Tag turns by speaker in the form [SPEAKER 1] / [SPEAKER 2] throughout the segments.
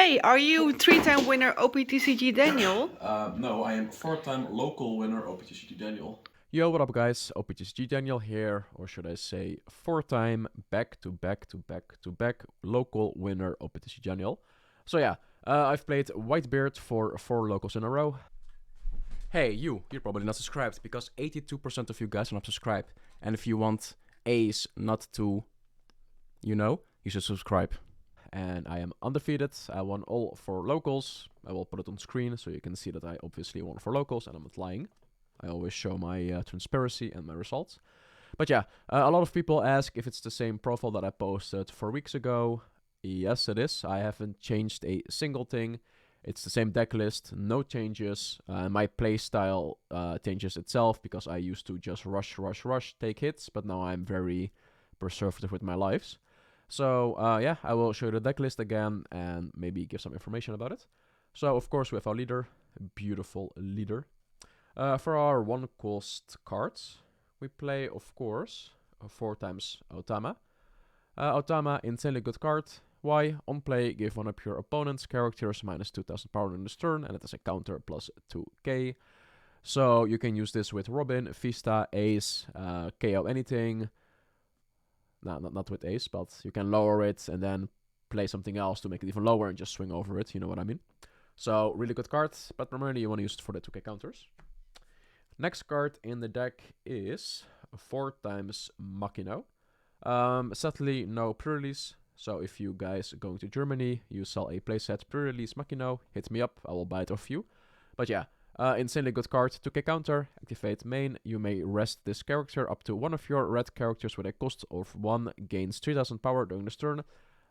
[SPEAKER 1] Hey, are you three-time winner OPTCG Daniel?
[SPEAKER 2] No, I am four-time local winner OPTCG Daniel.
[SPEAKER 3] Yo, what up, guys? OPTSG Daniel here, or should I say, four-time back-to-back local winner OPTSG Daniel. So yeah, I've played Whitebeard for 4 locals in a row. Hey, you're probably not subscribed because 82% of you guys are not subscribed. And if you want Ace not to, you should subscribe. And I am undefeated. I won all 4 locals. I will put it on screen so you can see that I obviously won 4 locals and I'm not lying. I always show my transparency and my results. But yeah, a lot of people ask if it's the same profile that I posted 4 weeks ago. Yes, it is. I haven't changed a single thing. It's the same deck list, no changes. My playstyle changes itself because I used to just rush, take hits, but now I'm very preservative with my lives. So yeah, I will show you the deck list again and maybe give some information about it. So of course we have our leader, beautiful leader. For our 1-cost cards, we play, of course, 4 times Otama. Otama, insanely good card. Why? On play, give one of your opponent's characters minus 2000 power in this turn, and it has a counter plus 2k. So you can use this with Robin, Vista, Ace, KO anything. No, not with Ace, but you can lower it and then play something else to make it even lower and just swing over it, you know what I mean? So, really good card, but primarily you want to use it for the 2k counters. Next card in the deck is 4 times Makino. Sadly, no pre-release. So if you guys are going to Germany, you sell a playset pre-release Makino, hit me up, I will buy it off you. But yeah, insanely good card. 2k counter, activate main. You may rest this character up to one of your red characters with a cost of 1, gains 3000 power during this turn.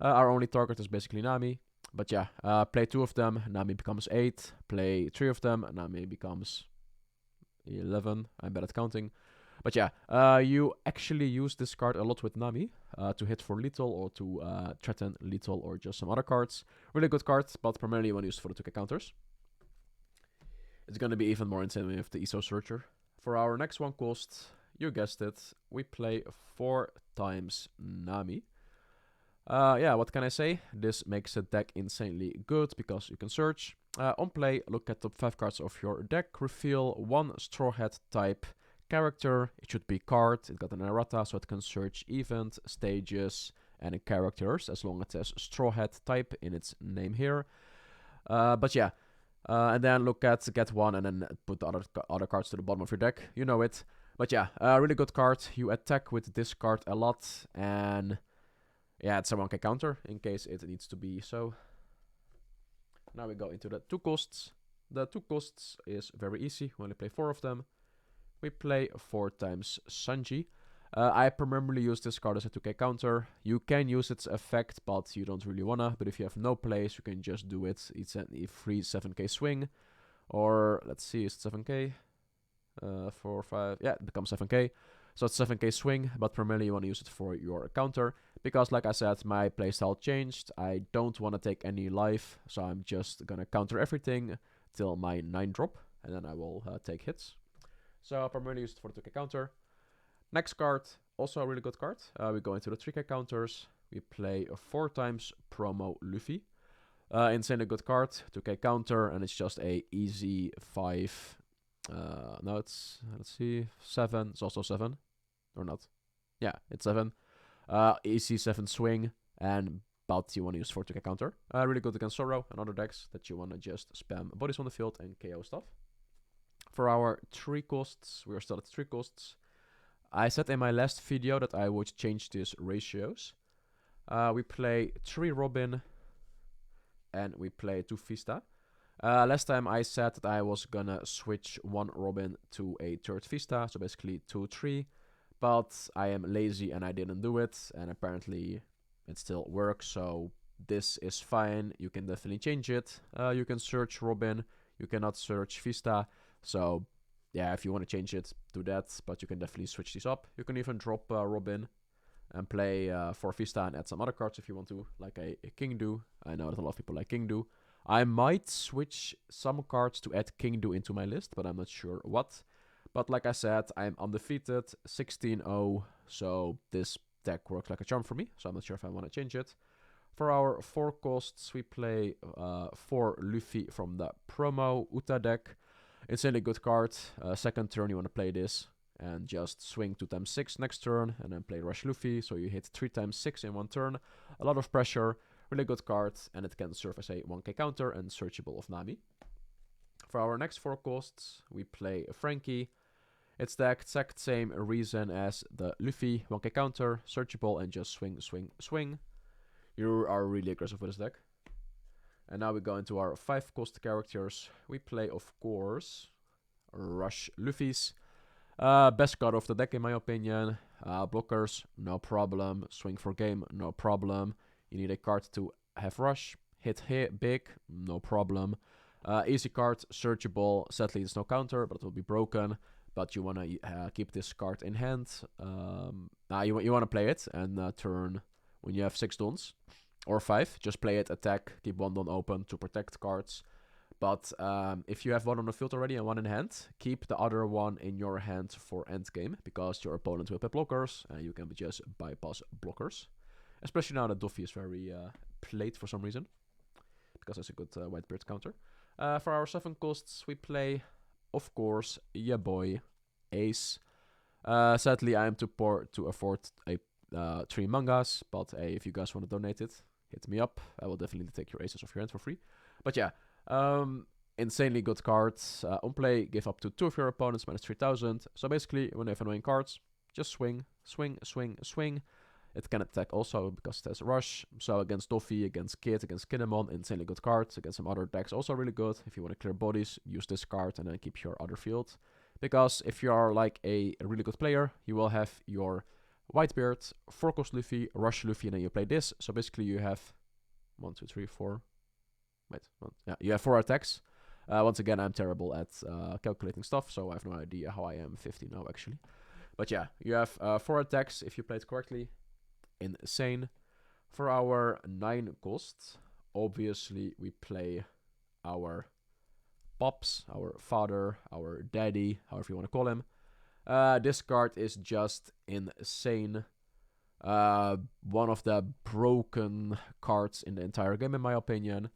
[SPEAKER 3] Our only target is basically Nami. But yeah, play 2 of them, Nami becomes 8. Play 3 of them, Nami becomes 11. I'm bad at counting. But yeah, you actually use this card a lot with Nami to hit for lethal or to threaten lethal or just some other cards. Really good card, but primarily you want to use it for the 2k counters. It's going to be even more insane with the ESO Searcher. For our next 1-cost, you guessed it, we play 4 times Nami. Yeah, what can I say? This makes the deck insanely good because you can search. On play, look at top 5 cards of your deck, reveal 1 Straw Hat type character. It should be card, it got an errata, so it can search event, stages, and characters, as long as it says Straw Hat type in its name here. But yeah, and then look at get 1 and then put the other cards to the bottom of your deck. You know it. But yeah, really good card. You attack with this card a lot, and yeah, it's a 1k counter in case it needs to be so. Now we go into the 2 costs. The 2 costs is very easy. We only play 4 of them. We play 4 times Sanji. I primarily use this card as a 2k counter. You can use its effect, but you don't really wanna. But if you have no plays, you can just do it. It's a free 7k swing. Or, let's see, is it 7k? 4, 5, yeah, it becomes 7k. So it's 7k swing, but primarily you want to use it for your counter. Because like I said, my playstyle changed. I don't want to take any life, so I'm just gonna counter everything till my 9 drop. And then I will take hits. So I primarily use it for the 2k counter. Next card, also a really good card. We go into the 3k counters. We play 4 times Promo Luffy. Insanely good card, 2k counter, and it's just a easy 5. No, it's, let's see, 7. It's also 7. Or not. Yeah, it's 7. Easy 7 swing, and but you want to use for 2k counter. Really good against Zoro and other decks that you want to just spam bodies on the field and KO stuff. For our 3 costs, we are still at 3 costs. I said in my last video that I would change these ratios. We play 3 Robin and we play 2 Vista. Last time I said that I was gonna switch 1 Robin to a 3rd Vista, so basically 2, 3. But I am lazy and I didn't do it, and apparently it still works, so this is fine. You can definitely change it. You can search Robin, you cannot search Vista, so yeah, if you want to change it, do that, but you can definitely switch these up. You can even drop Robin and play for Vista and add some other cards if you want to, like a King Do. I know that a lot of people like King Do. I might switch some cards to add King Do into my list, but I'm not sure what. But like I said, I'm undefeated, 16-0, so this deck works like a charm for me, so I'm not sure if I want to change it. For our 4 costs, we play 4 Luffy from the promo Uta deck. Insanely good card. Second turn you want to play this and just swing 2 times 6 next turn and then play Rush Luffy. So you hit 3 times 6 in 1 turn. A lot of pressure, really good card, and it can serve as a 1k counter and searchable of Nami. For our next 4 costs, we play Frankie. It's the exact same reason as the Luffy, 1k counter, searchable, and just swing, swing, swing. You are really aggressive with this deck. And now we go into our 5 cost characters. We play, of course, Rush Luffy's. Best card of the deck in my opinion. Blockers, no problem. Swing for game, no problem. You need a card to have rush. Hit big, no problem. Easy card, searchable. Sadly it's no counter, but it will be broken. But you want to keep this card in hand. You want to play it and turn when you have 6 dons. Or 5, just play it, attack, keep 1 don open to protect cards. But if you have 1 on the field already and 1 in hand, keep the other 1 in your hand for endgame, because your opponent will play blockers, and you can just bypass blockers. Especially now that Duffy is very played for some reason, because it's a good Whitebeard counter. For our 7 costs, we play, of course, ya boy, Ace. Sadly, I am too poor to afford a 3 mangas, but hey, if you guys want to donate it, hit me up. I will definitely take your aces off your hand for free. But yeah, insanely good cards. On play, give up to 2 of your opponents, minus 3000. So basically, when they have annoying cards, just swing, swing, swing, swing. It can attack also because it has rush. So against Doffy, against Kid, against Kinemon, insanely good cards. Against some other decks, also really good. If you want to clear bodies, use this card and then keep your other field. Because if you are like a really good player, you will have your Whitebeard, 4 cost Luffy, Rush Luffy, and then you play this. So basically you have 1, 2, 3, 4. Wait, yeah, you have 4 attacks. Once again, I'm terrible at calculating stuff, so I have no idea how I am 50 now actually. But yeah, you have 4 attacks if you play it correctly. Insane. For our 9 costs, obviously we play our Pops, our father, our daddy, however you want to call him. This card is just insane. One of the broken cards in the entire game in my opinion.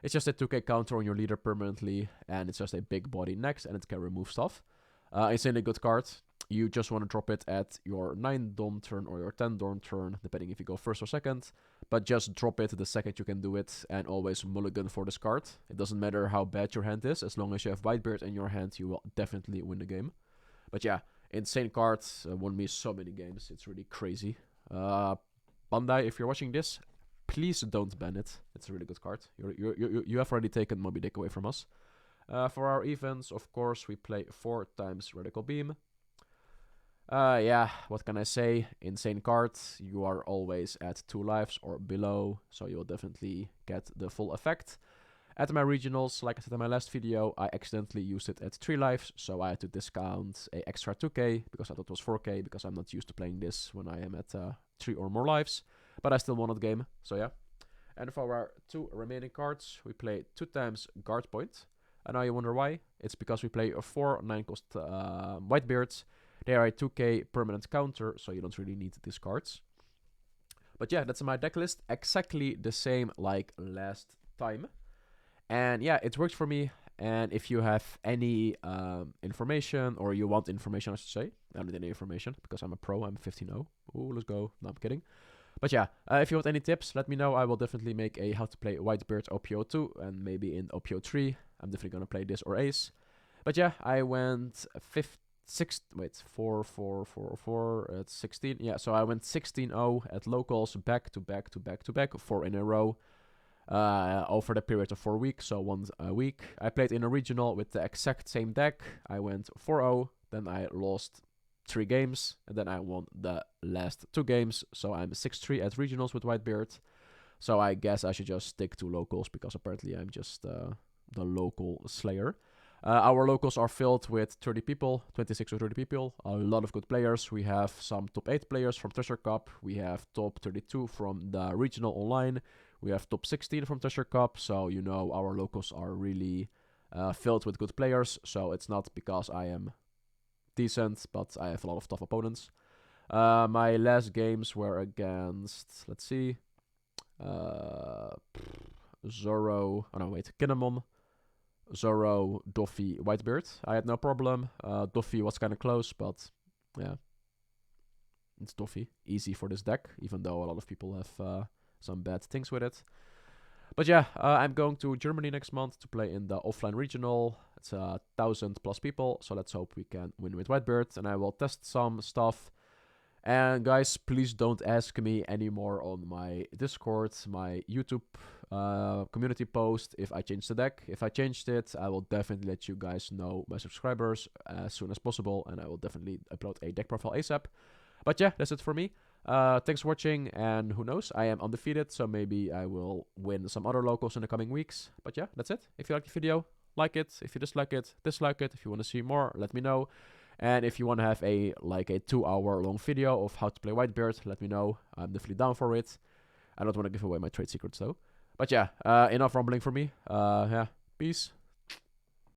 [SPEAKER 3] It's just a 2k counter on your leader permanently, and it's just a big body next, and it can remove stuff. Insanely good card. You just want to drop it at your 9 Dawn turn or your 10 Dawn turn, depending if you go first or second. But just drop it the second you can do it, and always mulligan for this card. It doesn't matter how bad your hand is, as long as you have Whitebeard in your hand, you will definitely win the game. But yeah, insane card, won me so many games, it's really crazy. Bandai, if you're watching this, please don't ban it. It's a really good card. You have already taken Moby Dick away from us. For our events, of course, we play 4 times Radical Beam. Yeah, what can I say? Insane card. You are always at 2 lives or below, so you'll definitely get the full effect. At my regionals, like I said in my last video, I accidentally used it at 3 lives, so I had to discount a extra 2k, because I thought it was 4k, because I'm not used to playing this when I am at 3 or more lives. But I still won that game, so yeah. And for our 2 remaining cards, we play 2 times Guard Point. And now you wonder why? It's because we play 4 9-cost Whitebeards. They are a 2k permanent counter, so you don't really need these cards. But yeah, that's my deck list. Exactly the same like last time. And yeah, it worked for me. And if you have any information, or you want information, I should say. I don't need any information, because I'm a pro, I'm 15-0. Ooh, let's go. No, I'm kidding. But yeah, if you want any tips, let me know. I will definitely make a how to play Whitebeard OPO 2, and maybe in OPO 3. I'm definitely going to play this or Ace. But yeah, I went 16. Yeah, so I went 16-0 at locals, back to back to back to back, 4 in a row. Over the period of 4 weeks, so 1 week. I played in a regional with the exact same deck. I went 4-0, then I lost 3 games, and then I won the last 2 games. So I'm 6-3 at regionals with Whitebeard. So I guess I should just stick to locals, because apparently I'm just the local slayer. Our locals are filled with 30 people, 26 or 30 people, a lot of good players. We have some top 8 players from Treasure Cup. We have top 32 from the regional online. We have top 16 from Treasure Cup. So, you know, our locals are really filled with good players. So it's not because I am decent, but I have a lot of tough opponents. My last games were against, let's see, Zoro. Oh no, wait. Kinemon, Zoro, Doffy, Whitebeard. I had no problem. Doffy was kind of close, but yeah. It's Doffy. Easy for this deck, even though a lot of people have some bad things with it. But yeah, I'm going to Germany next month to play in the offline regional. It's 1,000+ people, so let's hope we can win with Whitebeard. And I will test some stuff. And guys, please don't ask me anymore on my Discord, my YouTube community post if I changed the deck. If I changed it, I will definitely let you guys know, my subscribers, as soon as possible. And I will definitely upload a deck profile ASAP. But yeah, that's it for me. Thanks for watching, and who knows, I am undefeated, so maybe I will win some other locals in the coming weeks. But yeah, that's it. If you like the video, like it. If you dislike it, dislike it. If you want to see more, let me know. And if you want to have a 2-hour long video of how to play Whitebeard, let me know. I'm definitely down for it. I don't want to give away my trade secrets though. But yeah, enough rumbling for me. Yeah, peace.